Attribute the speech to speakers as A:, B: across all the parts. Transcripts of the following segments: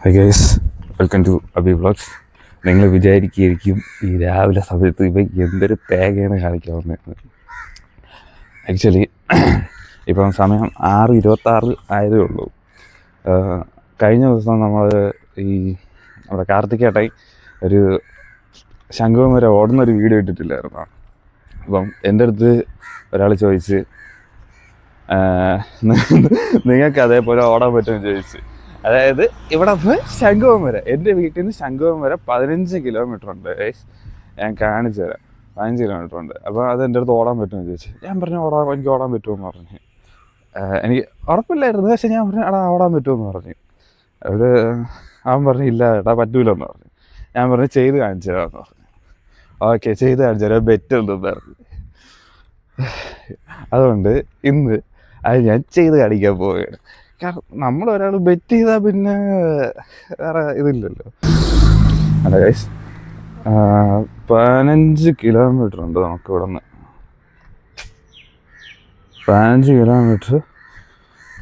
A: High guys, welcome to Abi vlogs. നിങ്ങൾ വിചാരിക്കുകയായിരിക്കും ഈ രാവിലെ സമയത്ത് ഇവ എന്തൊരു തേങ്ങയാണ് കാണിക്കാവുന്നത്. ആക്ച്വലി ഇപ്പം സമയം 6:26 ആയതേ ഉള്ളൂ. കഴിഞ്ഞ ദിവസം നമ്മൾ ഈ നമ്മുടെ കാർത്തികേട്ടായി ഒരു ശംഖുവം വരെ ഓടുന്നൊരു വീഡിയോ ഇട്ടിട്ടില്ലായിരുന്നോ? അപ്പം എൻ്റെ അടുത്ത് ഒരാൾ ചോദിച്ച് നിങ്ങൾക്ക് അതേപോലെ ഓടാൻ പറ്റുമെന്ന് ചോദിച്ച്. അതായത് ഇവിടെ നിന്ന് ശംഖുവം വരെ, എൻ്റെ വീട്ടിൽ നിന്ന് ശംഖുവം വരെ 15 കിലോമീറ്റർ ഉണ്ട്. ഞാൻ കാണിച്ചു തരാം, 15 കിലോമീറ്റർ ഉണ്ട്. അപ്പോൾ അത് എൻ്റെ അടുത്ത് ഓടാൻ പറ്റുമെന്ന് ചോദിച്ചു. ഞാൻ പറഞ്ഞു എനിക്ക് ഓടാൻ പറ്റുമെന്ന് പറഞ്ഞു. എനിക്ക് ഉറപ്പില്ലായിരുന്നു, പക്ഷെ ഞാൻ പറഞ്ഞു ഓടാൻ പറ്റുമെന്ന് പറഞ്ഞു. അവൻ പറഞ്ഞു ഇല്ല ഏട്ടാ പറ്റൂലെന്ന് പറഞ്ഞു. ഞാൻ പറഞ്ഞു ചെയ്ത് കാണിച്ചു തരാമെന്ന് പറഞ്ഞു. ഓക്കെ, ചെയ്ത് കാണിച്ചു തരാം, ബെറ്റ് എന്തെന്നായിരുന്നു. അതുകൊണ്ട് ഇന്ന് അത് ഞാൻ ചെയ്ത് കാണിക്കാൻ പോവുകയാണ്. കാരണം നമ്മളൊരാൾ ബെറ്റ് ചെയ്താൽ പിന്നെ വേറെ ഇതില്ലല്ലോ. അല്ല ഗൈസ്, 15 കിലോമീറ്റർ ഉണ്ട് നമുക്ക് ഇവിടെ നിന്ന്. 15 കിലോമീറ്റർ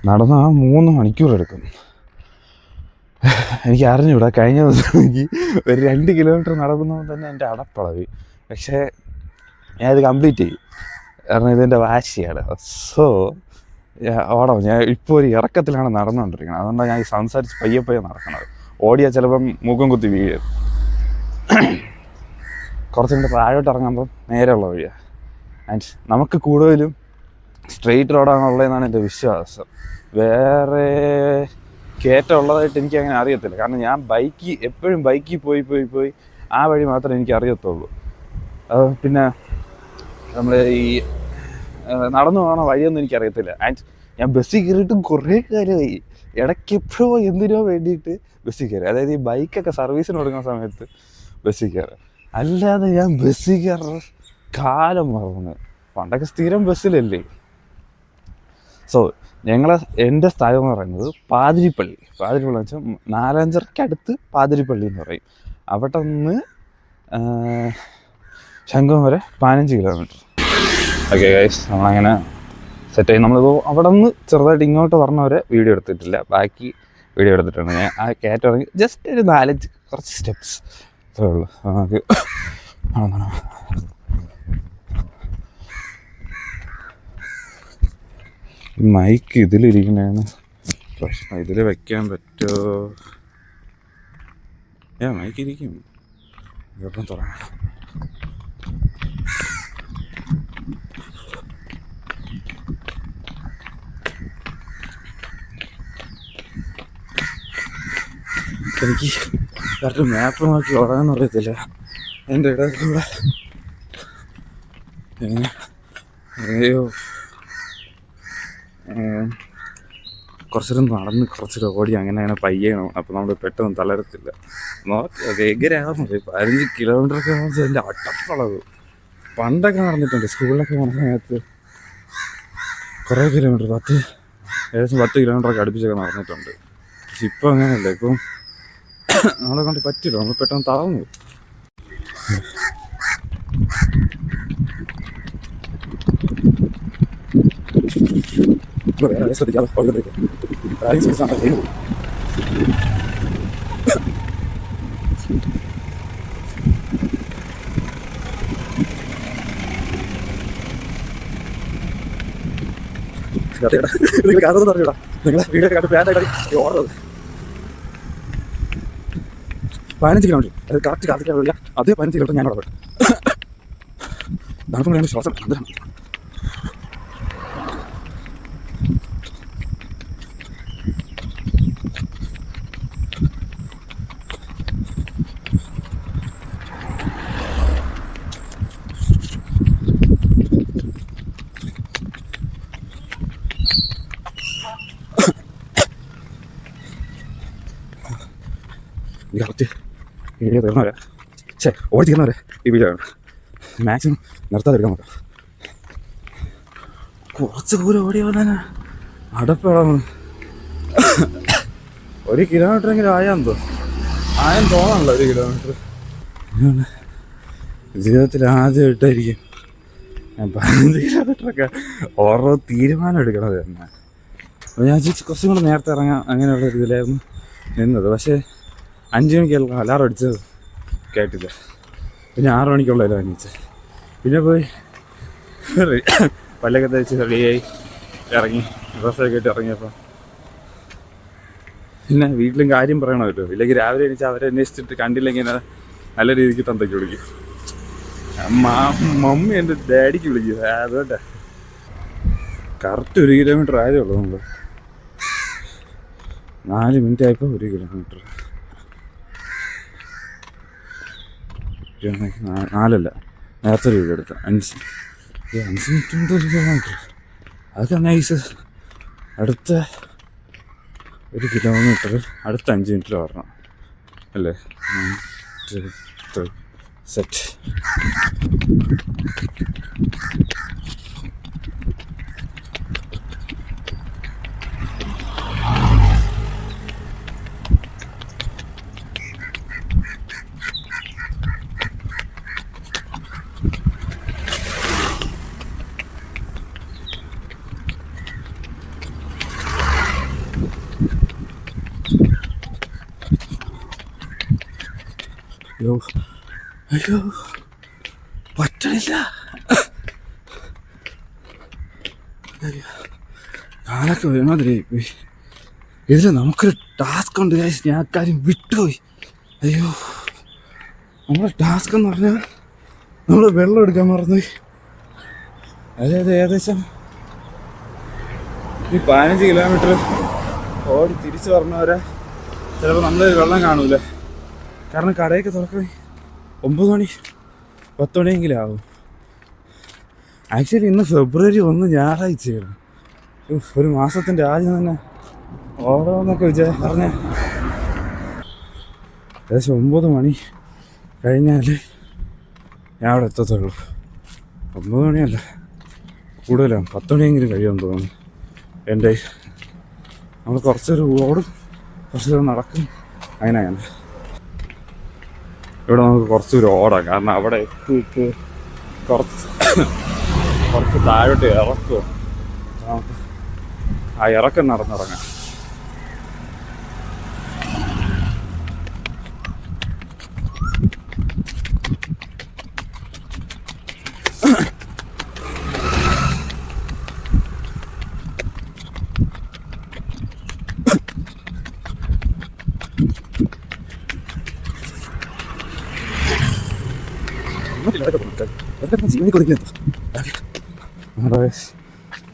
A: നടന്ന് 3 മണിക്കൂർ എടുക്കും. എനിക്ക് അറിഞ്ഞൂടാ, കഴിഞ്ഞ ദിവസം എനിക്ക് ഒരു 2 കിലോമീറ്റർ നടക്കുന്നപ്പോൾ തന്നെ എൻ്റെ അടപ്പളവി. പക്ഷേ ഞാനിത് കംപ്ലീറ്റ് ചെയ്യും, കാരണം ഇതെൻ്റെ വാശിയാണ്. സോ ഓടാം. ഞാൻ ഇപ്പോൾ ഒരു ഇറക്കത്തിലാണ് നടന്നുകൊണ്ടിരിക്കുന്നത്. അതുകൊണ്ടാണ് ഞാൻ സംസാരിച്ച് പയ്യെ നടക്കണത്. ഓടിയാൽ ചിലപ്പം മൂക്കം കുത്തി വീഴും. കുറച്ചും കൂടെ താഴോട്ട് ഇറങ്ങുമ്പോൾ നേരെയുള്ള വഴിയാണ്. ആൻഡ് നമുക്ക് കൂടുതലും സ്ട്രെയിറ്റ് റോഡാണുള്ളതെന്നാണ് എൻ്റെ വിശ്വാസം. വേറെ കയറ്റം ഉള്ളതായിട്ട് എനിക്ക് അങ്ങനെ അറിയത്തില്ല. കാരണം ഞാൻ എപ്പോഴും ബൈക്കിൽ പോയി ആ വഴി മാത്രമേ എനിക്ക് അറിയത്തുള്ളൂ. പിന്നെ നമ്മൾ ഈ നടന്നു പോകുന്ന വഴിയൊന്നും എനിക്കറിയത്തില്ല. ആൻഡ് ഞാൻ ബസ്സിൽ കയറിയിട്ടും കുറേ കാലമായി. ഇടയ്ക്ക് എപ്പോഴോ എന്തിനോ വേണ്ടിയിട്ട് ബസ്സിൽ കയറി, അതായത് ഈ ബൈക്കൊക്കെ സർവീസിന് കൊടുക്കുന്ന സമയത്ത് ബസ്സിൽ കയറുക. അല്ലാതെ ഞാൻ ബസ്സിൽ കയറുന്ന കാലം മറന്നു. പണ്ടൊക്കെ സ്ഥിരം ബസ്സിലല്ലേ. സോ എൻ്റെ സ്ഥലം എന്ന് പറയുന്നത് പാതിരിപ്പള്ളി എന്ന് വെച്ചാൽ നാലഞ്ചരയ്ക്കടുത്ത് പാതിരിപ്പള്ളി എന്ന് പറയും. അവിടെ നിന്ന് ശംഖുവം വരെ 15 കിലോമീറ്റർ. ഓക്കെ ഗൈസ്, നമ്മളങ്ങനെ സെറ്റായി. നമ്മളിപ്പോൾ അവിടെ നിന്ന് ചെറുതായിട്ട് ഇങ്ങോട്ട് പറഞ്ഞവരെ വീഡിയോ എടുത്തിട്ടില്ല, ബാക്കി വീഡിയോ എടുത്തിട്ടുണ്ട്. ഞാൻ ആ കയറ്റിറങ്ങി ജസ്റ്റ് ഒരു 4-5 കുറച്ച് സ്റ്റെപ്സ് അത്രേ ഉള്ളൂ. നമുക്ക് മൈക്ക് ഇതിലിരിക്കുന്നതാണ് പ്രശ്നം. ഇതിൽ വയ്ക്കാൻ പറ്റുമോ? മൈക്ക് ഇരിക്കും. ഇപ്പം തുടങ്ങാം. എനിക്ക് കറക്റ്റ് മാപ്പ് നോക്കി ഓടാമെന്ന് അറിയത്തില്ല. എൻ്റെ ഇടയിലൂടെ കുറച്ചേരം നടന്ന് കുറച്ചേരം ഓടി അങ്ങനെ പയ്യണം. അപ്പോൾ നമ്മൾ പെട്ടെന്ന് തളരത്തില്ല. ഭയങ്കരമാകുന്നത് 15 കിലോമീറ്ററൊക്കെ ആകുമ്പോൾ എൻ്റെ അട്ടപ്പളവ്. പണ്ടൊക്കെ നടന്നിട്ടുണ്ട്, സ്കൂളിലൊക്കെ പോകുന്ന സമയത്ത് കുറേ കിലോമീറ്റർ, ഏകദേശം 10 കിലോമീറ്ററൊക്കെ അടുപ്പിച്ചൊക്കെ നടന്നിട്ടുണ്ട്. പക്ഷെ ഇപ്പം അങ്ങനെയല്ല. ഇപ്പം നമ്മളെ കൊണ്ട് പറ്റില്ല, നമ്മൾ പെട്ടെന്ന് തളർന്നു. ശ്രദ്ധിക്കാതെ നിങ്ങൾ കാണുന്നത് അറിയൂടാ. നിങ്ങളെ വീഡിയോ കണ്ട് പ്ലാനായിട്ട് ഓടുന്നത് 15 കിലോമീറ്റർ. അത് കറക്റ്റ് കാത്തിക്കാറില്ല. അതേ 15 കിലോമീറ്റർ ഞാൻ അവിടെ പോയി നടക്കുമ്പോൾ ശ്വാസം കറക്റ്റ് വീഡിയോ തീർന്നവരെ ഓടി തീർന്നവരെ ഈ വീഡിയോ ആണ്. മാക്സിമം നിർത്താതെ എടുക്കാൻ നോക്കാം. കുറച്ച് ദൂരം ഓടി വന്നാ അടപ്പേടാണ്. 1 കിലോമീറ്ററെങ്കിലും ആയെന്ന് തോന്നാണല്ലോ. 1 കിലോമീറ്റർ ജീവിതത്തിൽ ആദ്യമായിട്ടായിരിക്കും ഞാൻ 15 കിലോമീറ്ററൊക്കെ ഓരോ തീരുമാനം എടുക്കണത് തന്നെ. അപ്പോൾ ഞാൻ കുറച്ചും കൂടെ നേരത്തെ ഇറങ്ങാം അങ്ങനെയുള്ള ഇതിലായിരുന്നു നിന്നത്. പക്ഷേ 5 മണിക്കുള്ള അലാറം അടിച്ചത് കേട്ടില്ല. പിന്നെ 6 മണിക്കുള്ളതല്ലോ എണീച്ചത്. പിന്നെ പോയി പല്ലൊക്കെ തേച്ച് റെഡിയായി ഇറങ്ങി, ഡ്രസ്സൊക്കെ ഇട്ട് ഇറങ്ങിയപ്പോൾ പിന്നെ വീട്ടിലും കാര്യം പറയണമല്ലോ. ഇല്ലെങ്കിൽ രാവിലെ എണീച്ച് അവരെ അന്വേഷിച്ചിട്ട് കണ്ടില്ലെങ്കിൽ നല്ല രീതിക്ക് തന്തയ്ക്ക് വിളിക്കും. മമ്മി എൻ്റെ ഡാഡിക്ക് വിളിക്കും. അതുകൊണ്ടാ കറക്റ്റ് 1 കിലോമീറ്റർ ആയതേ ഉള്ളൂ. നമ്മൾ 4 മിനിറ്റ് ആയപ്പോൾ 1 കിലോമീറ്റർ. 4 നേരത്തെ വീട് എടുത്ത 5 മിനിറ്റ് കൊണ്ട് 1 കിലോമീറ്റർ. അതൊക്കെ നൈസ്. അടുത്ത 1 കിലോമീറ്റർ അടുത്ത 5 മിനിറ്റിൽ വരണം അല്ലേ? സെറ്റ്. അയ്യോ പറ്റണില്ല. ഞാനൊക്കെ ഒരുമാതിരിയായി പോയി. ഇതിൽ നമുക്കൊരു ടാസ്ക് ഉണ്ട്. ഞാൻ കാര്യം വിട്ടുപോയി. അയ്യോ, നമ്മുടെ ടാസ്ക് എന്ന് പറഞ്ഞാൽ നമ്മൾ വെള്ളം എടുക്കാൻ മറന്നുപോയി. അതായത് ഏകദേശം ഈ 15 കിലോമീറ്റർ ഓടി തിരിച്ച് പറഞ്ഞവരെ ചിലപ്പോൾ നമ്മൾ വെള്ളം കാണൂല. കാരണം കടയൊക്കെ തുറക്കണേ 9 മണി 10 മണിയെങ്കിലും ആവും. ആക്ച്വലി ഇന്ന് ഫെബ്രുവരി 1 ഞായറാഴ്ചയാണ്. ഒരു മാസത്തിൻ്റെ ആദ്യം തന്നെ ഓടോന്നൊക്കെ പറഞ്ഞ ഏകദേശം 9 മണി കഴിഞ്ഞാൽ ഞാൻ അവിടെ എത്തത്തുള്ളൂ. 9 മണിയല്ല, കൂടുതലാണ്. 10 മണിയെങ്കിലും കഴിയുമെന്ന് തോന്നുന്നു. എൻ്റെ നമ്മൾ കുറച്ചൊരു ഓടും, കുറച്ചൊരു നടക്കും. അങ്ങനെയാണ് ഇവിടെ നമുക്ക് കുറച്ചൊരു ഓടാം. കാരണം അവിടെ എത്തിയിട്ട് കുറച്ച് താഴോട്ട് ഇറക്കുമോ, നമുക്ക് ആ ഇറക്കം നടന്നിറങ്ങാം.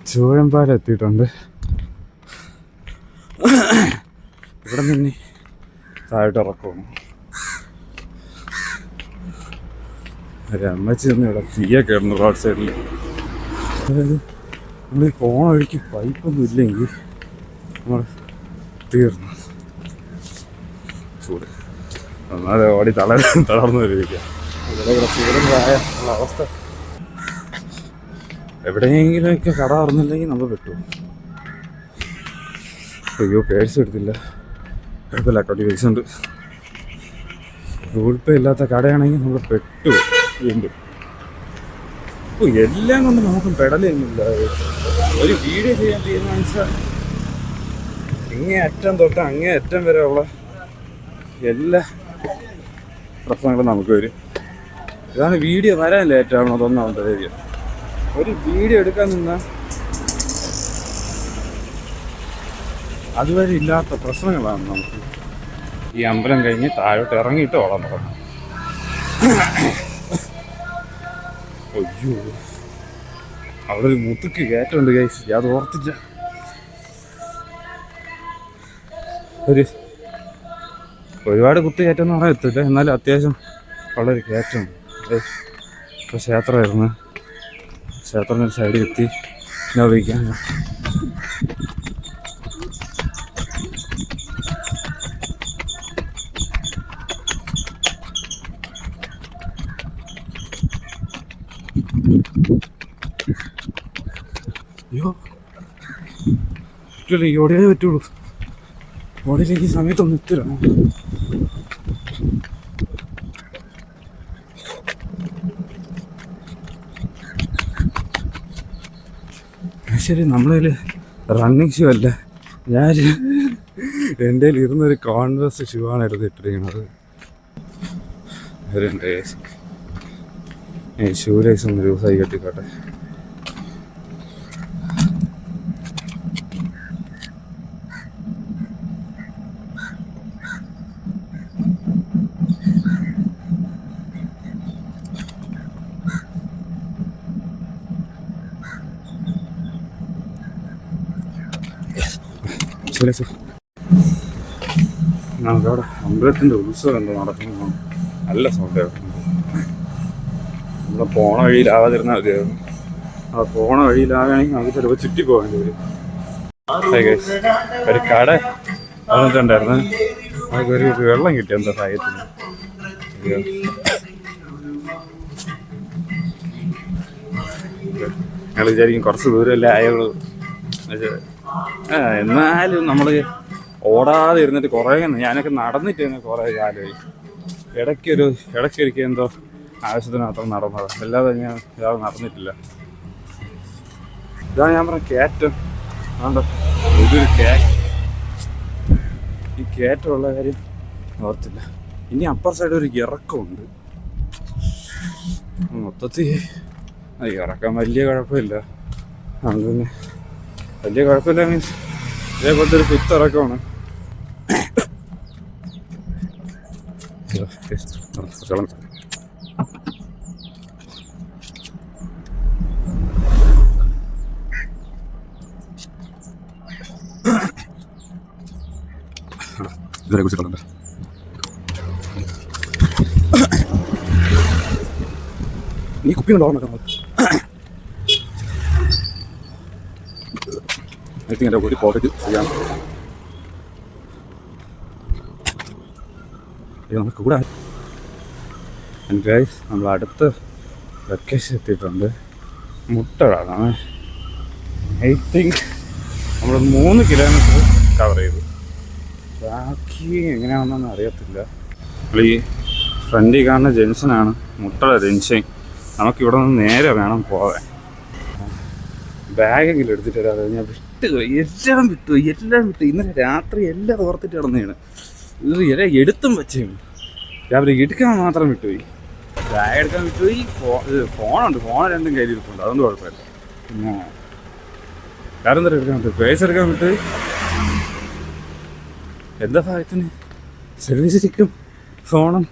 A: ചൂഴമ്പാലെത്തിയിട്ടുണ്ട്. ഇവിടെ നിന്ന് താഴോട്ട് ഇറക്കണം. ഒരു അമ്മച്ചി ഒന്ന് ഇവിടെ തീയൊക്കെ ഇടുന്നു റോഡ് സൈഡിൽ. അതായത് നമ്മൾ പോണ വഴിക്ക് പൈപ്പൊന്നും ഇല്ലെങ്കിൽ നമ്മൾ തീർന്നു. ചൂട് ഒന്നാതെ ഓടി തളർന്നു വരിക. ഇവിടെ ചൂടായ അവസ്ഥ. എവിടെയെങ്കിലുമൊക്കെ കട തുറന്നില്ലെങ്കിൽ നമ്മൾ പെട്ടു. അയ്യോ, പേഴ്സ് എടുത്തില്ല. കുഴപ്പമില്ല, അക്കൗണ്ടിൽ പൈസ ഉണ്ട്. ഗൂഗിൾ പേ ഇല്ലാത്ത കടയാണെങ്കിൽ നമ്മൾ പെട്ടു വീണ്ടും. എല്ലാം കൊണ്ട് നമുക്ക് പെടലൊന്നുമില്ല. ഒരു വീഡിയോ ചെയ്യാൻ തീരുമാനിച്ചാൽ ഇങ്ങേ അറ്റം തൊട്ട് അങ്ങേ അറ്റം വരെ ഉള്ള എല്ലാ പ്രശ്നങ്ങളും നമുക്ക് വരും. ഇതാണ് വീഡിയോ വരാൻ ലേറ്റാവണം. അതൊന്നാമത്തെ കാര്യം. ഒരു വീഡിയോ എടുക്കാൻ നിന്നാൽ അതുവരെ ഇല്ലാത്ത പ്രശ്നങ്ങളാണ് നമുക്ക്. ഈ അമ്പലം കഴിഞ്ഞ് താഴോട്ട് ഇറങ്ങിയിട്ട് ഓടാൻ തുടങ്ങും. അയ്യോ, അവിടെ ഒരു മുത്തുക്ക് കയറ്റമുണ്ട് ഗൈസ്. അത് ഓർത്തില്ല. ഒരുപാട് കുത്തി കയറ്റമെന്ന് പറയാൻ എത്തില്ല, എന്നാലും അത്യാവശ്യം വളരെ കയറ്റമാണ്. ഇപ്പോൾ ക്ഷേത്രമായിരുന്നു. ക്ഷേത്രത്തിൻ്റെ സൈഡിൽ എത്തി ഉപയോഗിക്കാൻ. അയ്യോ, പറ്റില്ല, ഈ ഓടിയേ പറ്റുള്ളൂ. ഓടിയിലേക്ക് ഈ സമയത്തൊന്നും എത്തില്ല. ശരി, നമ്മളതിൽ റണ്ണിങ് ഷൂ അല്ല. എൻ്റെ ഇരുന്നൊരു കോൺവേഴ്സ് ഷൂ ആണ് എടുത്തിട്ടിരിക്കുന്നത്. ഷൂ ലൈസ് ഒന്ന് ലൂസായി കെട്ടിക്കോട്ടെ. നമുക്കവിടെ അമ്പലത്തിൻ്റെ ഉത്സവം എന്തോ നടക്കുന്നു. നല്ല സൗണ്ട് നമ്മുടെ പോണ വഴിയിലാവാതിരുന്നാൽ മതിയായിരുന്നു. ആ പോണ വഴിയിലാവുകയാണെങ്കിൽ നമുക്ക് ചിലപ്പോൾ ചുറ്റി പോകേണ്ടി വരും. ഒരു കട വന്നിട്ടുണ്ടായിരുന്നു. അതൊക്കെ ഒരു വെള്ളം കിട്ടി എന്താ സഹായത്തിന്. ഞങ്ങൾ വിചാരിക്കും കുറച്ച് ദൂരമല്ലേ ആയുള്ളൂ. എന്നാലും നമ്മൾ ഓടാതെ ഇരുന്നിട്ട് കുറേ ഞാനൊക്കെ നടന്നിട്ട് തന്നെ കുറേ കാലമായി. ഇടയ്ക്കൊരിക്കൽ എന്തോ ആവശ്യത്തിന് മാത്രം നടന്നത്, അല്ലാതെ ഞാൻ ഇയാൾ നടന്നിട്ടില്ല. ഇതാണ് ഞാൻ പറഞ്ഞ കയറ്റം. അതുകൊണ്ട് ഇതൊരു ഈ കയറ്റമുള്ള കാര്യം ഓർത്തില്ല. ഇനി അപ്പർ സൈഡ് ഒരു ഇറക്കമുണ്ട്. മൊത്തത്തിൽ ഇറക്കാൻ വലിയ കുഴപ്പമില്ല. അതുകൊണ്ട് തന്നെ വലിയ കുഴപ്പമില്ല മീൻസ് ഇതേപോലത്തെ ഒരു കുത്തിറക്കമാണ്. ഇതുവരെ കുറിച്ചിട്ടുണ്ട്. നീ കുപ്പിയുണ്ടോ? എൻ്റെ ഒരു പോക്കറ്റ് ചെയ്യാം. നമുക്ക് കൂടെ ഗൈസ് നമ്മൾ അടുത്ത ലൊക്കേഷൻ എത്തിയിട്ടുണ്ട്. മുട്ടകളാണ്. ഐ തിങ്ക് നമ്മൾ 3 കിലോമീറ്റർ കവർ ചെയ്തു. ബാക്കി എങ്ങനെയാണെന്നൊന്നും അറിയത്തില്ല. ഈ ഫ്രണ്ടിൽ കാണുന്ന ജംഗ്ഷനാണ് മുട്ടള ജംഗ്ഷൻ. നമുക്കിവിടെ നിന്ന് നേരെ വേണം പോകാൻ. ബാഗെങ്കിലും എടുത്തിട്ട് വരാതെ ഞാൻ എല്ലാം വിട്ടു. ഇന്നലെ രാത്രി എല്ലാം ഓർത്തിട്ട് കിടന്നതാണ്. ഇത് എല്ലാം എടുത്തും വെച്ചാണ്. രാവിലെ എടുക്കാൻ മാത്രം വിട്ടുപോയി. ബാഗ് എടുക്കാൻ വിട്ടുപോയി. ഫോണുണ്ട്, ഫോൺ രണ്ടും കയ്യിലിരിപ്പുണ്ട്, അതൊന്നും കുഴപ്പമില്ല. പിന്നെ വേറെ എന്താ എടുക്കാൻ വിട്ടു? പേഴ്സ് എടുക്കാൻ വിട്ടുപോയി. എന്താ ഭാഗത്തിന് സർവീസ് സ്റ്റിക്കും ഫോണും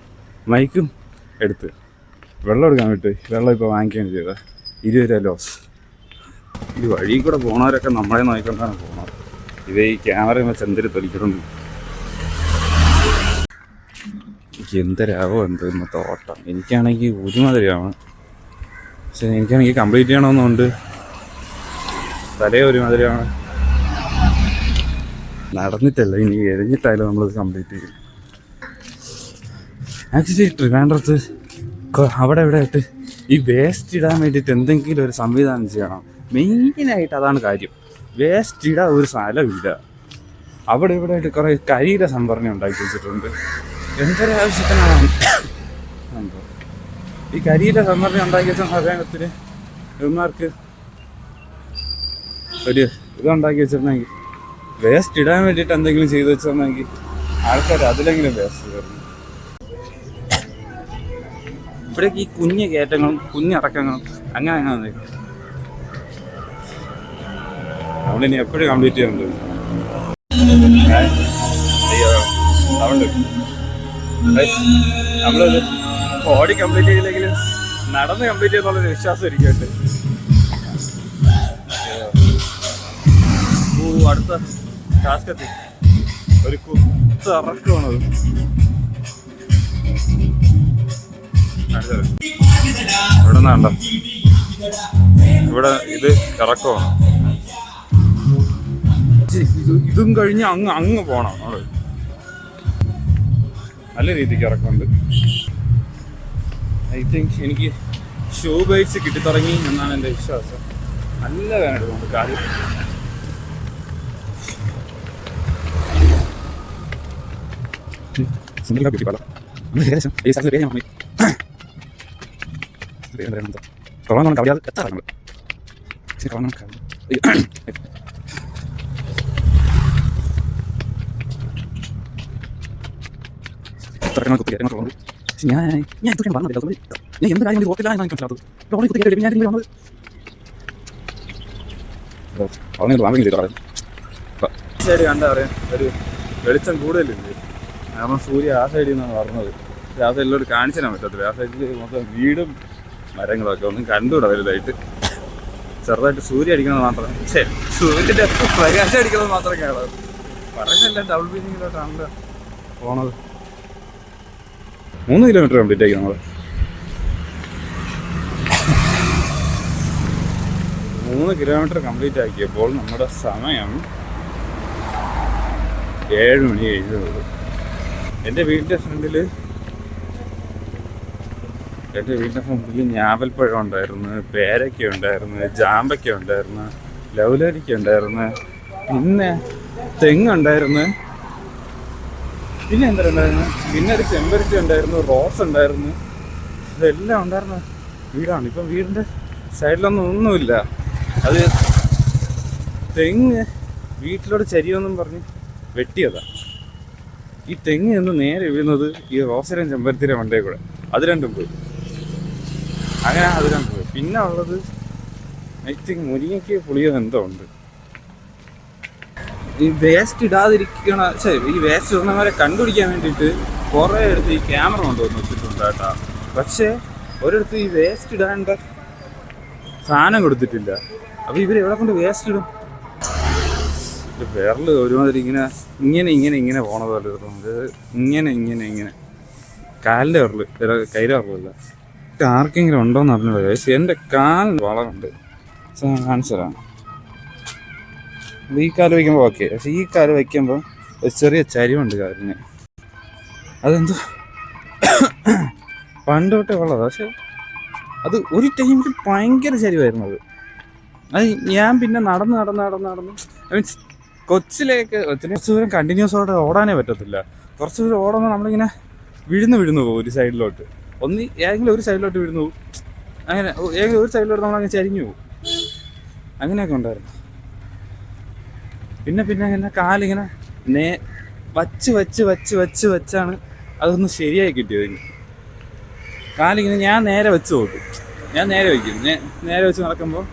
A: മൈക്കും എടുത്ത്. വെള്ളം എടുക്കാൻ വിട്ടുപോയി. വെള്ളം ഇപ്പോൾ വാങ്ങിക്കുകയാണ് ചെയ്തത്. 20 രൂപ ലോസ്. ഈ വഴി കൂടെ പോണവരൊക്കെ നമ്മളെ നോക്കിക്കൊണ്ടാണ് പോണത്. ഇത് ഈ ക്യാമറ വെച്ച് എന്തൊരു തൊലിക്കണം. എനിക്ക് എന്തരാവോ എന്തോ ഇന്നത്തെ ഓട്ടം. എനിക്കാണെങ്കിൽ ഒരുമാതിരിയാണ്. പക്ഷെ എനിക്കാണെങ്കിൽ കംപ്ലീറ്റ് ചെയ്യണമെന്നുണ്ട്. തലേ ഒരുമാതിരിയാണ്. നടന്നിട്ടല്ല, ഇനി എഴുതിയിട്ടായാലും നമ്മളത് കംപ്ലീറ്റ് ചെയ്യും. ആക്ച്വലി ട്രിവാൻഡ്രത്ത് അവിടെ ഇവിടെ ആയിട്ട് ഈ വേസ്റ്റ് ഇടാൻ വേണ്ടിയിട്ട് എന്തെങ്കിലും ഒരു സംവിധാനം ചെയ്യണം. മെയിനായിട്ട് അതാണ് കാര്യം. വേസ്റ്റ് ഇടാൻ ഒരു സ്ഥലമില്ല. അവിടെ ഇവിടെ ആയിട്ട് കുറേ കരിയില സംഭരണി ഉണ്ടാക്കി വെച്ചിട്ടുണ്ട്. എന്തൊരാവശ്യത്തിനാണ് എന്തോ ഈ കരിയില സംഭരണി ഉണ്ടാക്കി വെച്ച സമയത്തിന് ഇവന്മാർക്ക് ഒരു ഇതുണ്ടാക്കി വെച്ചിരുന്നെങ്കിൽ, വേസ്റ്റ് ഇടാൻ വേണ്ടിയിട്ട് എന്തെങ്കിലും ചെയ്തു വെച്ചിരുന്നെങ്കിൽ ആൾക്കാർ അതിലെങ്കിലും വേസ്റ്റ് കയറുന്നു. ഇവിടേക്ക് ഈ കുഞ്ഞ് കയറ്റങ്ങളും കുഞ്ഞിറക്കങ്ങളും അങ്ങനെ നമ്മളിനി എപ്പോഴും കംപ്ലീറ്റ് ചെയ്യുന്നുണ്ട്. നമ്മളത് ഓടി കംപ്ലീറ്റ് ചെയ്തില്ലെങ്കിൽ നടന്ന് കംപ്ലീറ്റ് ചെയ്യുന്നുള്ളൊരു വിശ്വാസം ഇരിക്കുന്നുണ്ട്. അടുത്ത ടാസ്കെത്തി ഒരു കുത്തിറക്കമാണത്. ഇവിടെ നിന്നാണ്ടോ ഇവിടെ ഇത് ഇറക്കമാണ്. ഇതും കഴിഞ്ഞ് അങ്ങ് പോണം. അവിടെ നല്ല രീതിക്ക് ഇറക്കമുണ്ട്. ഐ തിങ്ക് എനിക്ക് ഷൂ ബൈറ്റ്സ് കിട്ടിത്തുടങ്ങി എന്നാണ് എൻ്റെ വിശ്വാസം. നല്ല വേണം എടുക്കുന്നുണ്ട് കാര്യം. തിരക്കണം കുത്തി കയറുന്നത്. പക്ഷെ ഞാൻ ഇതൊക്കെയാണ് പറഞ്ഞത്. ഞാൻ എന്ത് കാര്യം ഓർത്തില്ല എന്നാണ് എനിക്ക് മനസ്സിലാത്തത്. ലോറി കുത്തി കയറി ഞാൻ വന്നത് വാങ്ങുകയും ചെയ്തു. സൈഡ് കണ്ടാ അറിയാം ഒരു വെളിച്ചം കൂടുതലില്ലേ, കാരണം സൂര്യ ആ സൈഡിൽ നിന്നാണ് പറഞ്ഞത്. പക്ഷേ ആ സൈഡിലോട്ട് കാണിച്ചു തരാൻ പറ്റത്തില്ല. ആ സൈഡിൽ മൊത്തം വീടും മരങ്ങളൊക്കെ ഒന്നും കണ്ടുകൂടാ വലുതായിട്ട്. ചെറുതായിട്ട് സൂര്യ അടിക്കുന്നത് മാത്രം, സൂര്യൻ്റെ പ്രകാശം അടിക്കുന്നത് മാത്രമേ കാണാം. പറയുന്നില്ല ഡബിൾ മീനിങ്ങിലോട്ടാണല്ലോ പോണത്. 3 കിലോമീറ്റർ കംപ്ലീറ്റ് ആക്കി നമ്മൾ. 3 കിലോമീറ്റർ കംപ്ലീറ്റ് ആക്കിയപ്പോൾ നമ്മുടെ സമയം 7 മണി കഴിഞ്ഞുള്ളൂ. എൻ്റെ വീടിൻ്റെ ഫ്രണ്ടിൽ ഞാവൽപ്പഴം ഉണ്ടായിരുന്നു, പേരയ്ക്ക ഉണ്ടായിരുന്നു, ജാമ്പയ്ക്ക ഉണ്ടായിരുന്നു, ലൗലരിക്ക ഉണ്ടായിരുന്നു, പിന്നെ തെങ്ങുണ്ടായിരുന്നു, പിന്നെ എന്താ ഉണ്ടായിരുന്നു, പിന്നെ ഒരു ചെമ്പരത്തി ഉണ്ടായിരുന്നു, റോസ് ഉണ്ടായിരുന്നു. ഇതെല്ലാം ഉണ്ടായിരുന്ന വീടാണ്. ഇപ്പം വീടിൻ്റെ സൈഡിലൊന്നും ഒന്നുമില്ല. അത് തെങ്ങ് വീട്ടിലോട്ട് ചരിവെന്നും പറഞ്ഞ് വെട്ടിയതാണ്. ഈ തെങ്ങ് എന്ന് നേരെ വീഴുന്നത് ഈ റോസരം ചെമ്പരത്തിയുടെ മണ്ടേ കൂടെ. അത് രണ്ടും പോയി. അങ്ങനെ അത് രണ്ടും പോയി. പിന്നെ ഉള്ളത് ഐ തിങ്ക് മുരിങ്ങയ്ക്ക് പുളിയോ എന്തോ ഉണ്ട്. ഈ വേസ്റ്റ് ഇടാതിരിക്കണ, ഈ വേസ്റ്റ് ഇടുന്നവരെ കണ്ടുപിടിക്കാൻ വേണ്ടിയിട്ട് കുറേ അടുത്ത് ഈ ക്യാമറ കൊണ്ടുവന്ന് വെച്ചിട്ടുണ്ട് കേട്ടോ. പക്ഷേ ഒരിടത്ത് ഈ വേസ്റ്റ് ഇടാണ്ട സാധനം കൊടുത്തിട്ടില്ല. അപ്പോൾ ഇവരെവിടെ കൊണ്ട് വേസ്റ്റ് ഇടും? വിരൽ ഒരുമാതിരി ഇങ്ങനെ പോണ പോലെ തോന്നുന്നത്. ഇങ്ങനെ കാലിൻ്റെ വിരൽ, കൈയുടെ വിരലല്ല. ആർക്കെങ്കിലും ഉണ്ടോയെന്ന് അറിഞ്ഞത്. പക്ഷേ എൻ്റെ കാലിന് വളമുണ്ട്, കാണിച്ചു തരാം. ഈ കാല് വയ്ക്കുമ്പോൾ ഓക്കെ, പക്ഷെ ഈ കാല് വയ്ക്കുമ്പോൾ ഒരു ചെറിയ ചരിവുണ്ട് കാലിന്. അതെന്തോ പണ്ട് തൊട്ടേ ഉള്ളതാണ്. പക്ഷെ അത് ഒരു ടൈമിൽ ഭയങ്കര ചരിവായിരുന്നു. അത് ഞാൻ പിന്നെ നടന്ന് മീൻസ് കൊച്ചിലേക്ക് കുറച്ച് ദൂരം കണ്ടിന്യൂസോടെ ഓടാനേ പറ്റത്തില്ല. കുറച്ച് ദൂരം ഓടുമ്പോൾ നമ്മളിങ്ങനെ വിഴുന്നു പോകും ഒരു സൈഡിലോട്ട്. ഏതെങ്കിലും ഒരു സൈഡിലോട്ട് വിഴുന്നു പോകും. അങ്ങനെ ഏതെങ്കിലും ഒരു സൈഡിലോട്ട് നമ്മളങ്ങനെ ചരിഞ്ഞു പോകും. അങ്ങനെയൊക്കെ ഉണ്ടായിരുന്നു. പിന്നെ ഇങ്ങനെ കാലിങ്ങനെ വച്ചാണ് അതൊന്ന് ശരിയായി കിട്ടിയത്. കാലിങ്ങനെ ഞാൻ നേരെ വെച്ച് നോക്കും. ഞാൻ നേരെ വയ്ക്കും. നേരെ വെച്ച് നടക്കുമ്പോൾ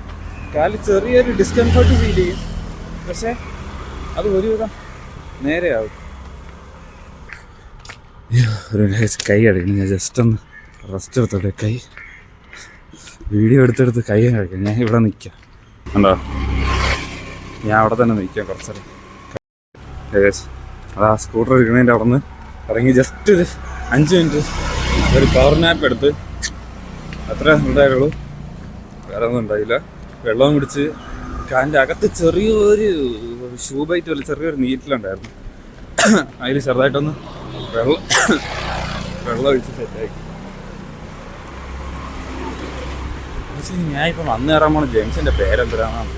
A: കാലിൽ ചെറിയൊരു ഡിസ്കംഫർട്ട് ഫീൽ ചെയ്യും. പക്ഷേ അത് ഒരുവിധം നേരെയാവും. ഒരു കൈ അടിക്കണം. ഞാൻ ജസ്റ്റ് ഒന്ന് റെസ്റ്റ് എടുത്തോട്ടെ. കൈ വീഡിയോ എടുത്തെടുത്ത് കൈ കഴിക്കാം. ഞാൻ ഇവിടെ നിൽക്കാം. ഉണ്ടോ? ഞാൻ അവിടെ തന്നെ നിൽക്കാം കുറച്ചേരം. അതാ സ്കൂട്ടർ എടുക്കണതിൻ്റെ അവിടെ നിന്ന് ഇറങ്ങി ജസ്റ്റ് ഒരു 5 മിനിറ്റ് ഒരു പവർ നാപ്പ് എടുത്ത് അത്ര ഉണ്ടായുള്ളൂ. വേറെ ഒന്നും ഉണ്ടായില്ല. വെള്ളവും കുടിച്ച് കാലിൻ്റെ അകത്ത് ചെറിയൊരു ഷൂ ബൈറ്റ് പോലെ ചെറിയൊരു നീറ്റിലുണ്ടായിരുന്നു. അതിൽ ചെറുതായിട്ടൊന്ന് വെള്ളം ഒഴിച്ച് സെറ്റാക്കി. ഞാൻ ഇപ്പം വന്നു കയറാൻ പോണ ജംഗ്ഷൻ്റെ പേരെന്തരാണെന്ന്.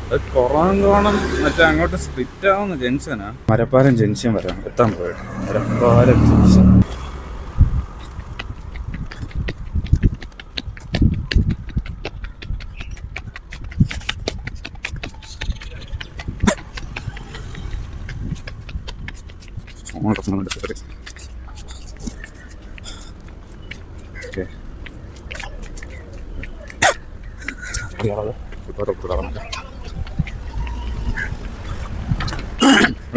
A: അത് കുറവങ്കോണം മറ്റേ അങ്ങോട്ട് സ്പ്ലിറ്റ് ആവുന്ന ജംഗ്ഷനാ. മരപ്പാലം ജംഗ്ഷൻ വരാം എത്താൻ പോയത്. മരപ്പാലം ജംഗ്ഷൻ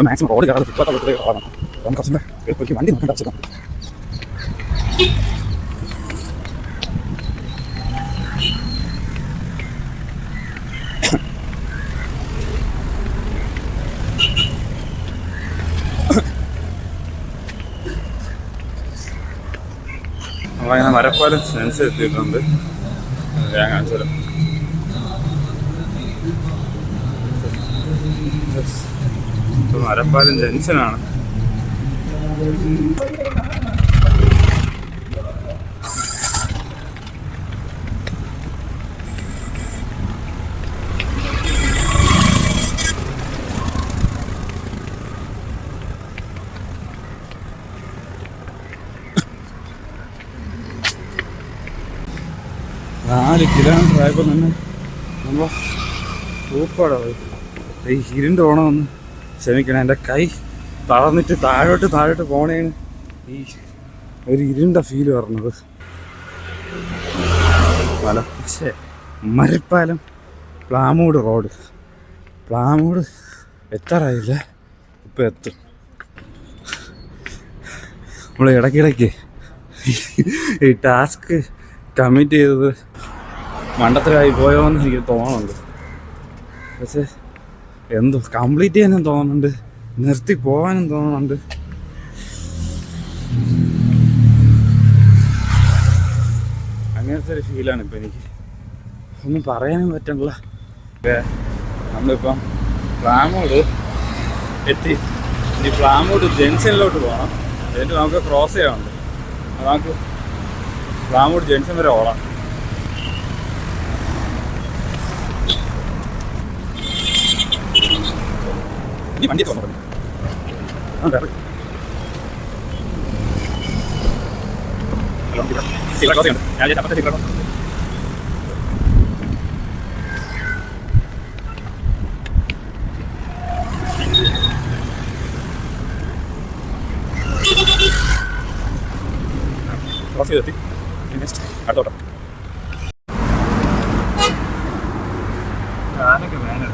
A: മാക്സിമം റോഡ് കയറാതെ ഫുട്പാത്ത് കാണാം. നമുക്ക് കുറച്ചും വണ്ടി നോക്കേണ്ട ആവശ്യം. നമ്മളങ്ങനെ മരപ്പാലം സെൻസ് എത്തിയിട്ടുണ്ട്. ഞാൻ കാണിച്ചു തരാം. മരപ്പാലം ജംഗ്ഷനാണ്. നാല് കിലോമീറ്റർ ആയപ്പോൾ തന്നെ നമ്മൾ സൂപ്പാടാണ്. ഈ ഇരുണ്ട് പോകണമെന്ന് ക്ഷമിക്കണം. എൻ്റെ കൈ തളർന്നിട്ട് താഴോട്ട് പോണേണ്. ഈ ഒരു ഇരുണ്ട ഫീല് പറഞ്ഞത്. പക്ഷേ മരപ്പാലം പ്ലാമൂട് റോഡ്, പ്ലാമൂട് എത്താറായില്ല, ഇപ്പം എത്തും. നമ്മൾ ഇടയ്ക്കിടയ്ക്ക് ഈ ടാസ്ക് കമ്മിറ്റ് ചെയ്തത് മണ്ടത്തരമായി പോയോ എന്ന് എനിക്ക് തോന്നുന്നുണ്ട്. പക്ഷേ എന്തോ കംപ്ലീറ്റ് ചെയ്യാനും തോന്നുന്നുണ്ട്, നിർത്തി പോകാനും തോന്നുന്നുണ്ട്. അങ്ങനത്തെ ഒരു ഫീലാണ് ഇപ്പം എനിക്ക്. ഒന്നും പറയാനും പറ്റണില്ല. നമ്മളിപ്പം പ്ലാമൂട് എത്തി. ഇനി പ്ലാമൂട് ജംഗ്ഷനിലോട്ട് പോകണം. എന്നിട്ട് നമുക്ക് ക്രോസ് ചെയ്യാനുണ്ട്. നമുക്ക് പ്ലാമൂട് ജംഗ്ഷൻ വരെ ഓടാം. ഇനി വണ്ടി തോന്നുന്നു. ക്രോസ് ചെയ്തെത്തി. നെക്സ്റ്റ് അടുത്തോട്ടം കാലൊക്കെ വേനൽ.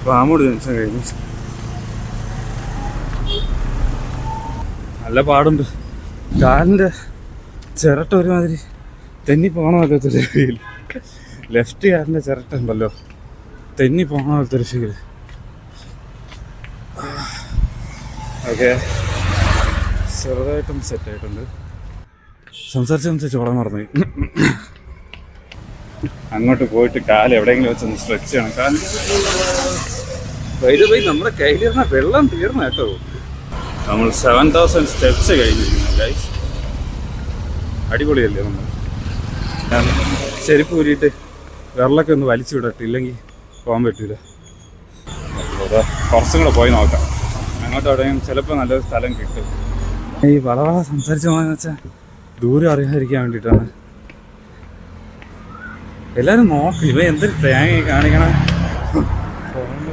A: പ്ലാമൂട് ജംഗ്ഷൻ കഴിഞ്ഞു. നല്ല പാടുണ്ട്. കാലിൻ്റെ ചിരട്ട ഒരുമാതിരി തെന്നി പോകണ പോലത്തൊരു ഫീൽ. ലെഫ്റ്റ് കാലിൻ്റെ ചിരട്ട ഉണ്ടല്ലോ, തെന്നി പോകണ പോലത്തൊരു ഫീൽ. ഓക്കെ, ചെറുതായിട്ടും സെറ്റായിട്ടുണ്ട്. സംസാരിച്ച് ചോടാൻ മറന്നു. അങ്ങോട്ട് പോയിട്ട് കാല് എവിടെയെങ്കിലും വെച്ചൊന്ന് സ്ട്രെച്ച് ചെയ്യണം. കാല് വൈദ്യുതി നമ്മുടെ കയ്യിലിരുന്ന വെള്ളം തീർന്നു കേട്ടോ. നമ്മൾ 7000 സ്റ്റെപ്സ് കഴിഞ്ഞിരിക്കുന്നു ഗൈസ്. അടിപൊളിയല്ലേ നമ്മൾ. ഞാൻ ചെരുപ്പ് ഊരിയിട്ട് വെള്ളമൊക്കെ ഒന്ന് വലിച്ചു വിടട്ടെ, ഇല്ലെങ്കിൽ പോകാൻ പറ്റില്ല. കുറച്ചും കൂടെ പോയി നോക്കാം. അങ്ങോട്ട് എവിടെയും ചിലപ്പോൾ നല്ലൊരു സ്ഥലം കിട്ടും. ഈ വളവള സംസാരിച്ച് പോകാന്ന് വെച്ചാൽ ദൂരം അറിയാതിരിക്കാൻ വേണ്ടിയിട്ടാണ്. എല്ലാവരും നോക്കും ഇവ എന്തൊരു തേങ്ങ കാണിക്കണം ഫോണിൽ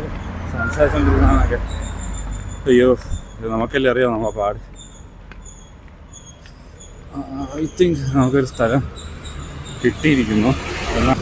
A: സംസാരിച്ചോണ്ടിരിക്കണമെന്നൊക്കെ. അയ്യോ, ഇത് നമുക്കല്ലേ അറിയാം നമ്മളെ പാട്. ഐ തിങ്ക് നമുക്കൊരു സ്ഥലം കിട്ടിയിരിക്കുന്നു. എന്നാൽ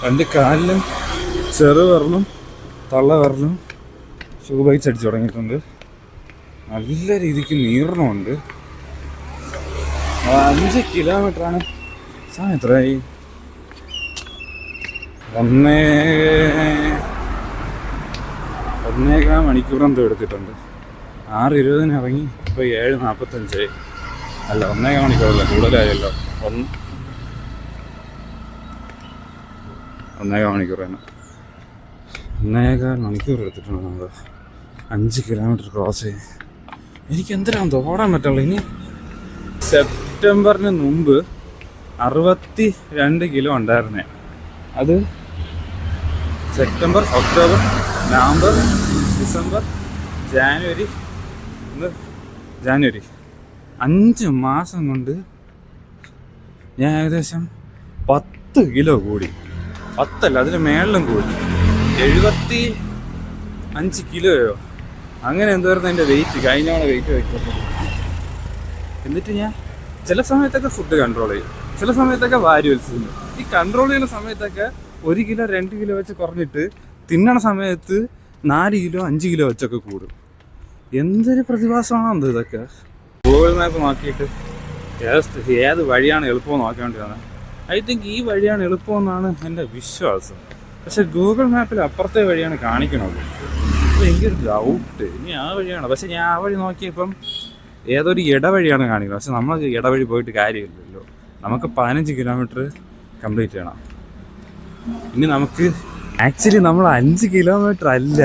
A: എൻ്റെ കാലിലും ചെറു വിരലും തള്ള വിരലും ഷൂ ബൈറ്റ്സ് അടിച്ചു തുടങ്ങിയിട്ടുണ്ട്. നല്ല രീതിക്ക് നീർണമുണ്ട്. 5 കിലോമീറ്ററാണ്. സമയം എത്രയായി? 1.25 മണിക്കൂർ എന്തോ എടുത്തിട്ടുണ്ട്. 6:20 ഇറങ്ങി, ഇപ്പോൾ 7:45. അല്ല, 1.25 മണിക്കൂറല്ല, കൂടുതലായല്ലോ. 1.25 മണിക്കൂർ തന്നെ. 1.25 മണിക്കൂർ എടുത്തിട്ടുണ്ട് നമ്മൾ 5 കിലോമീറ്റർ ക്രോസ് ചെയ്ത്. എനിക്ക് എന്തിനാണ് ഓടാൻ പറ്റുള്ളൂ. ഇനി സെപ്റ്റംബറിന് മുമ്പ് 62 കിലോ ഉണ്ടായിരുന്നേ. അത് September, October, November, December, January 5 മാസം കൊണ്ട് ഞാൻ ഏകദേശം 10 കിലോ കൂടി. 10 അല്ല, അതിന് മേളിലും കൂടി. 75 കിലോയോ അങ്ങനെ എന്തായിരുന്നു എൻ്റെ വെയിറ്റ്. കഴിഞ്ഞോളം വെയിറ്റ് വയ്ക്കുന്നത്. എന്നിട്ട് ഞാൻ ചില സമയത്തൊക്കെ ഫുഡ് കൺട്രോൾ ചെയ്യും, ചില സമയത്തൊക്കെ വാരി വലിച്ചിരുന്നു. ഈ കൺട്രോൾ ചെയ്യുന്ന സമയത്തൊക്കെ 1 കിലോ 2 കിലോ വെച്ച് കുറഞ്ഞിട്ട് തിന്നണ സമയത്ത് 4 കിലോ 5 കിലോ വെച്ചൊക്കെ കൂടും. എന്തൊരു പ്രതിഭാസമാണോ ഇതൊക്കെ. ഗൂഗിൾ മാപ്പ് നോക്കിയിട്ട് ഏത് വഴിയാണ് എളുപ്പമെന്ന് നോക്കേണ്ടതാണ്. ഐ തിങ്ക് ഈ വഴിയാണ് എളുപ്പമെന്നാണ് എൻ്റെ വിശ്വാസം. പക്ഷെ ഗൂഗിൾ മാപ്പിൽ അപ്പുറത്തെ വഴിയാണ് കാണിക്കണത്. അപ്പോൾ എനിക്കൊരു ഡൗട്ട്, ഇനി ആ വഴിയാണ്. പക്ഷെ ഞാൻ ആ വഴി നോക്കിയപ്പം ഏതൊരു ഇടവഴിയാണ് കാണിക്കുന്നത്. പക്ഷെ നമ്മൾ ഇടവഴി പോയിട്ട് കാര്യമില്ലല്ലോ. നമുക്ക് 15 കിലോമീറ്റർ കംപ്ലീറ്റ് ചെയ്യണം. ഇനി നമുക്ക് ആക്ച്വലി നമ്മൾ 5 കിലോമീറ്റർ അല്ല,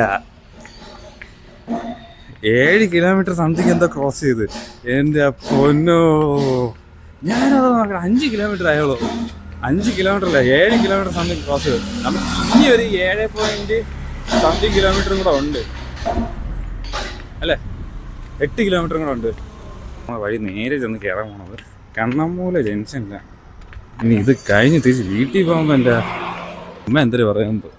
A: 7 കിലോമീറ്റർ സംതിങ് എന്തോ ക്രോസ് ചെയ്ത്. എൻ്റെ പൊന്നോ, ഞാനത് നോക്കണം. 5 കിലോമീറ്റർ ആയോളൂ. 5 കിലോമീറ്റർ അല്ല, 7 കിലോമീറ്റർ സംതിങ് ക്രോസ് ചെയ്ത്. നമുക്ക് ഇനി ഒരു 7 കിലോമീറ്ററും കൂടെ ഉണ്ട് അല്ലേ, 8 കിലോമീറ്ററും കൂടെ ഉണ്ട്. നമ്മളെ വഴി നേരെ ചെന്ന് കയറാൻ പോണത് കണ്ണമ്മൂല ജംഗ്ഷനില്ല. ഇനി ഇത് കഴിഞ്ഞ് തിരിച്ച് വീട്ടിൽ പോകുമ്പോൾ എൻ്റെ അമ്മ എന്തൊരു പറയുന്നത്.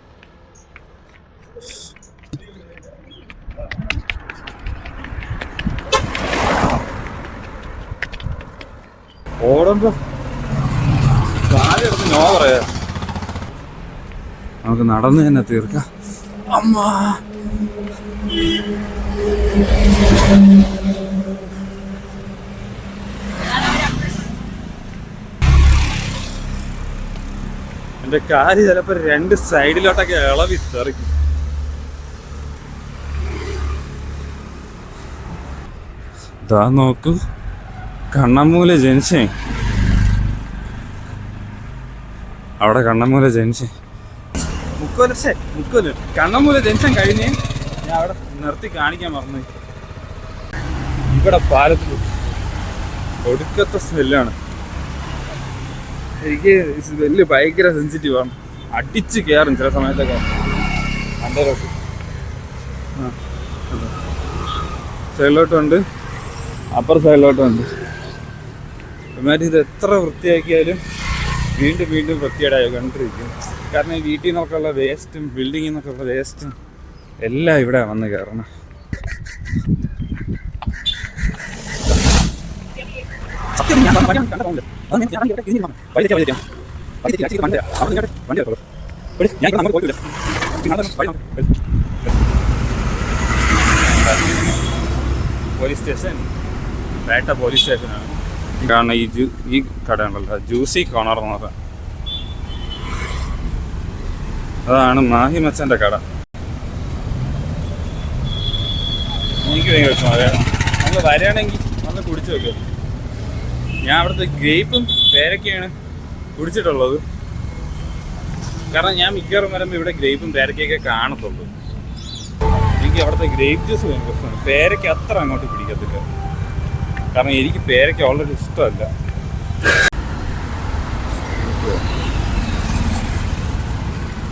A: ഓടുമ്പോ കാലെടുത്ത് നോ പറയാ, നമുക്ക് നടന്ന് തന്നെ തീർക്കാം. അമ്മ എൻ്റെ കാല് ചിലപ്പോ 2 സൈഡിലോട്ടൊക്കെ ഇളവി തെറിക്കും. ഇതാ നോക്കൂ, കണ്ണമ്മൂല ജംഗ്ഷൻ. അവിടെ കണ്ണമ്മൂല ജംഗ്ഷൻ മുക്കോല് കണ്ണമ്മൂല ജംഗ്ഷൻ കഴിഞ്ഞ് ഞാൻ അവിടെ നിർത്തി കാണിക്കാൻ മറന്നു. ഇവിടെ പാലത്തിൽ ഒടുക്കത്തെ സ്മെല്ലാണ്. എനിക്ക് സ്മെല്ല് ഭയങ്കര സെൻസിറ്റീവാണ്. അടിച്ച് കയറും ചില സമയത്തൊക്കെ. അണ്ടരോട്ട് സൈഡിലോട്ടുണ്ട്, അപ്പർ സൈഡിലോട്ടുണ്ട്. എന്നാലും ഇത് എത്ര വൃത്തിയാക്കിയാലും വീണ്ടും വീണ്ടും വൃത്തിയേടായി കണ്ടിരിക്കും. കാരണം ഈ വീട്ടിൽ നിന്നൊക്കെയുള്ള വേസ്റ്റും ബിൽഡിങ്ങിൽ നിന്നൊക്കെയുള്ള വേസ്റ്റും എല്ലാം ഇവിടെ വന്ന് കയറണം. പോലീസ് സ്റ്റേഷൻ, പേട്ട പോലീസ് സ്റ്റേഷനാണ്. കാരണം ഈ കട ഉണ്ടല്ലോ, ജ്യൂസി കോർണർ എന്ന് പറഞ്ഞാൽ അതാണ് മാഹി മച്ചൻ്റെ കട. എനിക്ക് ഭയങ്കര ഇഷ്ടമാണ്. നമ്മൾ വരികയാണെങ്കിൽ വന്ന് കുടിച്ചു വെക്കുക. ഞാൻ അവിടുത്തെ ഗ്രേപ്പും പേരക്കയാണ് കുടിച്ചിട്ടുള്ളത്. കാരണം ഞാൻ മിക്കവാറും വരുമ്പോൾ ഇവിടെ ഗ്രേപ്പും പേരക്കയൊക്കെ കാണത്തുള്ളൂ. എനിക്ക് അവിടുത്തെ ഗ്രേപ്പ് ജ്യൂസ് ഭയങ്കര ഇഷ്ടമാണ്. പേരക്ക അത്ര അങ്ങോട്ട് പിടിക്കത്തില്ല, കാരണം എനിക്ക് പേരക്ക ഓൾറെഡി ഇഷ്ടമല്ല.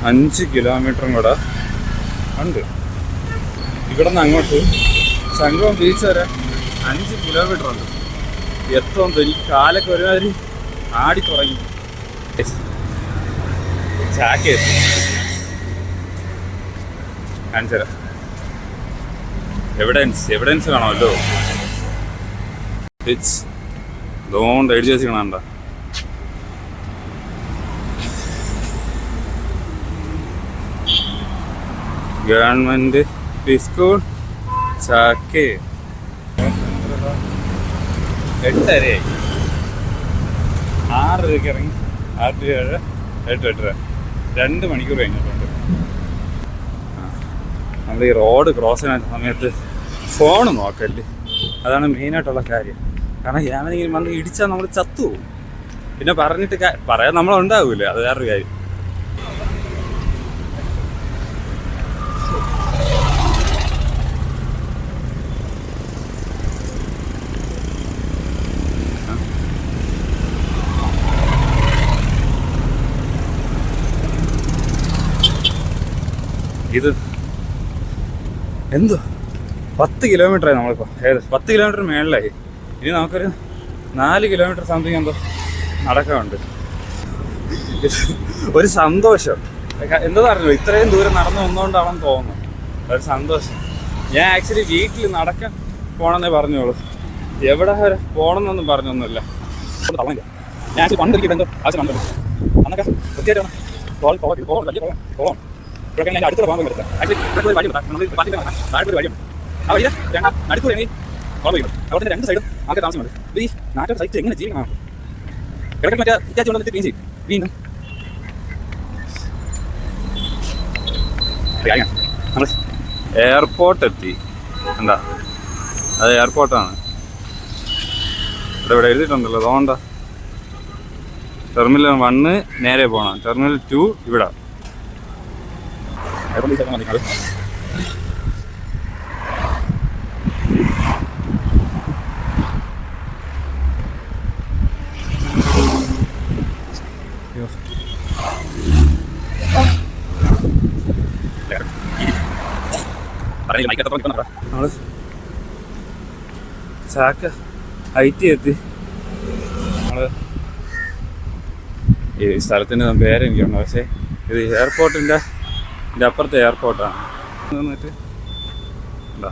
A: 5 കിലോമീറ്ററും കൂടെ ഉണ്ട്. ഇവിടെ നിന്ന് അങ്ങോട്ട് സംഗമം ബീച്ച് വരെ 5 കിലോമീറ്റർ ഉണ്ട്. എത്തുമ്പോൾ എനിക്ക് കാലൊക്കെ ഒരുമാതിരി ആടി തുടങ്ങി. ചാക്കേറ്റ് കാണിച്ചു തരാം. എവിഡൻസ് കാണാമല്ലോ. ഇതുകൊണ്ട് എഴുതി വെച്ചിക്കണ ഗവൺമെന്റ് സ്കൂൾ ചാക്കേ. 8:30 6:00 ഇറങ്ങി 6 to 7 8 8:30 2 മണിക്കൂർ കഴിഞ്ഞിട്ടുണ്ട്. നമ്മൾ ഈ റോഡ് ക്രോസ് ചെയ്യുന്ന സമയത്ത് ഫോൺ നോക്കല്ലേ, അതാണ് മെയിനായിട്ടുള്ള കാര്യം. കാരണം ഞാനെങ്കിലും വന്ന് ഇടിച്ചാൽ നമ്മൾ ചത്തുപോകും. പിന്നെ പറഞ്ഞിട്ട് പറയാൻ നമ്മളുണ്ടാവില്ല, അത് വേറൊരു കാര്യം. ഇത് എന്തോ 10 കിലോമീറ്ററായി നമ്മളിപ്പോൾ 10 കിലോമീറ്റർ മേളിലായി. ഇനി നമുക്കൊരു 4 കിലോമീറ്റർ സംതിങ് എന്തോ നടക്കാനുണ്ട്. ഒരു സന്തോഷം എന്താ പറഞ്ഞോ, ഇത്രയും ദൂരം നടന്നു വന്നുകൊണ്ടാണെന്ന് തോന്നുന്നു. ഒരു സന്തോഷം. ഞാൻ ആക്ച്വലി വീട്ടിൽ നടക്കാൻ പോകണമെന്നേ പറഞ്ഞോളൂ, എവിടെ വരെ പോകണമെന്നൊന്നും പറഞ്ഞൊന്നുമില്ല. ഞാൻ ആക്ച്വലി പണ്ടെടുക്കിട്ട് എന്തോ ആവശ്യം കണ്ടു അന്നൊക്കെ കൃത്യമായിട്ടാണ് ഇവിടെയൊക്കെ ഞാൻ അടുത്തുള്ള പോകാൻ പറ്റില്ല. ആക്ച്വലി ഇവിടെ ഒരു വഴിയുണ്ട്, നമ്മൾ താഴെ വഴിയുണ്ട്. ആ വഴി നടുക്കൂടെ ഇറങ്ങി കോൾ ചെയ്യുന്നത്. അവിടെ 2 സൈഡും ആകെ താമസമുണ്ട്. ഈ നാട്ടിലെ സൈറ്റ് എങ്ങനെ ജീവിക്കണം? കിടക്കിൽ മറ്റേ വിചാരിച്ചു കൊണ്ടിട്ട് ക്ലീൻ ചെയ്യും. വീണ്ടും നമ്മൾ എയർപോർട്ട് എത്തി. എന്താ അത് എയർപോർട്ടാണ്. ഇവിടെ എഴുതിയിട്ടുണ്ടല്ലോ, അതുകൊണ്ട ടെർമിനൽ 1 നേരെ പോകണം, ടെർമിനൽ 2 ഇവിടെ. നമ്മള് ചാക്ക ഹൈറ്റ് എത്തി. നമ്മള് ഈ സ്ഥലത്തിൻ്റെ പേരെനിക്കുണ്ട്, പക്ഷേ ഇത് എയർപോർട്ടിൻ്റെ അപ്പുറത്തെ എയർപോർട്ടാണ്. എന്നിട്ട് എന്താ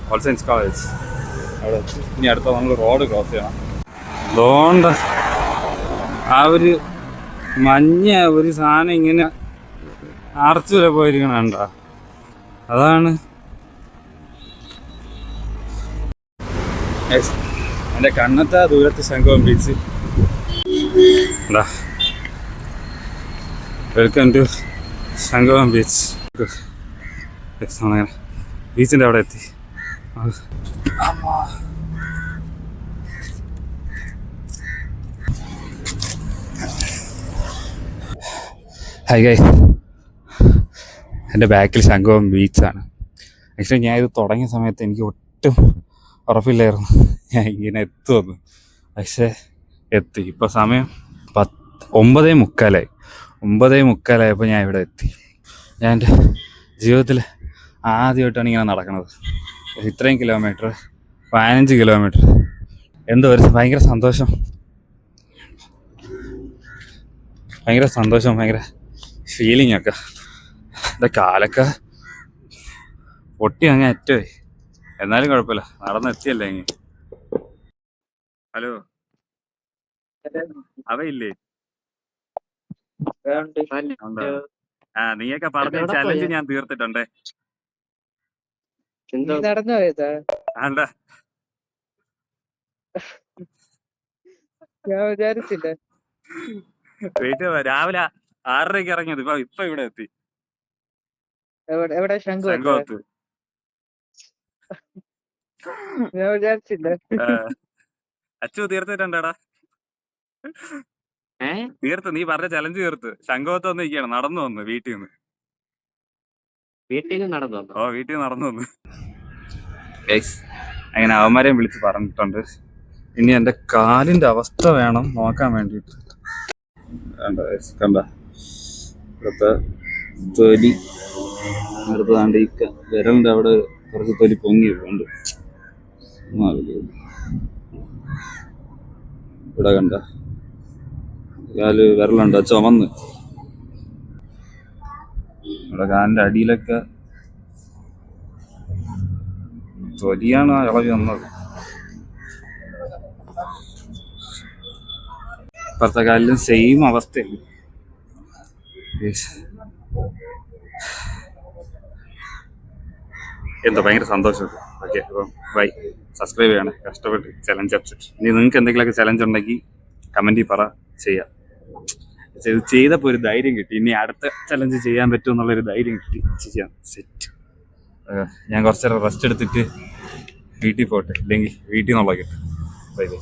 A: ഓൾ സയൻസ് കോളേജ് അവിടെ എത്തി. ഇനി അടുത്ത നമ്മൾ റോഡ് ക്രോസ് ചെയ്യണം. അതുകൊണ്ട് ആ ഒരു മഞ്ഞ ഒരു സാധനം ഇങ്ങനെ അറച്ചു വരെ പോയിരിക്കണണ്ട, അതാണ് എൻ്റെ കണ്ണത്തെ ദൂരത്ത് ശംഖുവം ബീച്ച്. എന്താ വെൽക്കം ടു ശംഖുവം ബീച്ച്. നമ്മളങ്ങനെ ബീച്ചിൻ്റെ അവിടെ എത്തി. ഹായ് ഗായ്, എൻ്റെ ബാക്കിൽ ശംഖുവം ബീച്ചാണ്. ആക്ച്വലി ഞാൻ ഇത് തുടങ്ങിയ സമയത്ത് എനിക്ക് ഒട്ടും ഉറപ്പില്ലായിരുന്നു ഞാൻ ഇങ്ങനെ എത്തുമെന്ന്, പക്ഷേ എത്തി. ഇപ്പോൾ സമയം 9:45. 9:45 ഞാൻ ഇവിടെ എത്തി. ഞാൻ എൻ്റെ ജീവിതത്തിൽ ആദ്യമായിട്ടാണ് ഇങ്ങനെ നടക്കുന്നത്. ഇത്രയും കിലോമീറ്റർ, 15 കിലോമീറ്റർ. എന്തോ ഒരു ഭയങ്കര സന്തോഷം, ഭയങ്കര ഫീലിംഗ് ഒക്കെ. എൻ്റെ കാലൊക്കെ പൊട്ടി അങ്ങ് അറ്റമായി, എന്നാലും കുഴപ്പമില്ല, നടന്നെത്തിയല്ലേ ഇങ്ങനെ. ഹലോ, അവയില്ലേ? നീയൊക്കെ പറഞ്ഞ ചലഞ്ച് ഞാൻ തീർത്തിട്ടുണ്ടേ. എന്താ
B: ഞാൻ വിചാരിച്ചില്ല.
A: രാവിലെ 6:30 ഇറങ്ങിയത്, ഇപ്പൊ ഇവിടെ എത്തി.
B: എവിടെ?
A: ശംഖുവത്ത്.
B: ഞാൻ വിചാരിച്ചില്ല.
A: അച്ചു തീർത്തിട്ടുണ്ടാടാ. തീർത്ത്, നീ പറഞ്ഞ ചലഞ്ച് തീർത്ത്. ശംഖുവത്ത് വന്ന് ഇരിക്കുകയാണ്, നടന്നു വന്ന് വീട്ടിൽ നിന്ന്. വീട്ടിൽ നടന്നു വന്ന് അങ്ങനെ അവന്മാരെയും വിളിച്ച് പറഞ്ഞിട്ടുണ്ട്. ഇനി എൻ്റെ കാലിൻ്റെ അവസ്ഥ വേണം നോക്കാൻ വേണ്ടിയിട്ട്. കണ്ട ഇവിടുത്തെ തൊലി, അടുത്തതാണ്ട് ഈ വിരലിൻ്റെ അവിടെ കുറച്ച് തൊലി പൊങ്ങി ഉണ്ട്. ഇവിടെ കണ്ട കാല് വിരലുണ്ട് ചുമന്ന്. ഇവിടെ കാലിൻ്റെ അടിയിലൊക്കെ തൊലിയാണ് ഇളകി വന്നത്. ഇപ്പുറത്തെ കാലിലും സെയിം അവസ്ഥയാണ്. എന്തോ ഭയങ്കര സന്തോഷം. ഓക്കെ, അപ്പം ബൈ. സബ്സ്ക്രൈബ് ചെയ്യണേ. കഷ്ടപ്പെട്ട് ചലഞ്ച് അപ്സെറ്റ്. ഇനി നിങ്ങൾക്ക് എന്തെങ്കിലുമൊക്കെ ചലഞ്ച് ഉണ്ടെങ്കിൽ കമൻറ്റിൽ ചെയ്യാം. ഇത് ചെയ്തപ്പോൾ ഒരു ധൈര്യം കിട്ടി. ഇനി അടുത്ത ചലഞ്ച് ചെയ്യാൻ പറ്റുമെന്നുള്ളൊരു ധൈര്യം കിട്ടി. ചെയ്യാം, സെറ്റ്. ഞാൻ കുറച്ച് നേരം റെസ്റ്റ് എടുത്തിട്ട് വീട്ടിൽ പോട്ടെ, ഇല്ലെങ്കിൽ വീട്ടിൽ നിന്നുള്ള കിട്ടും. Bye bye.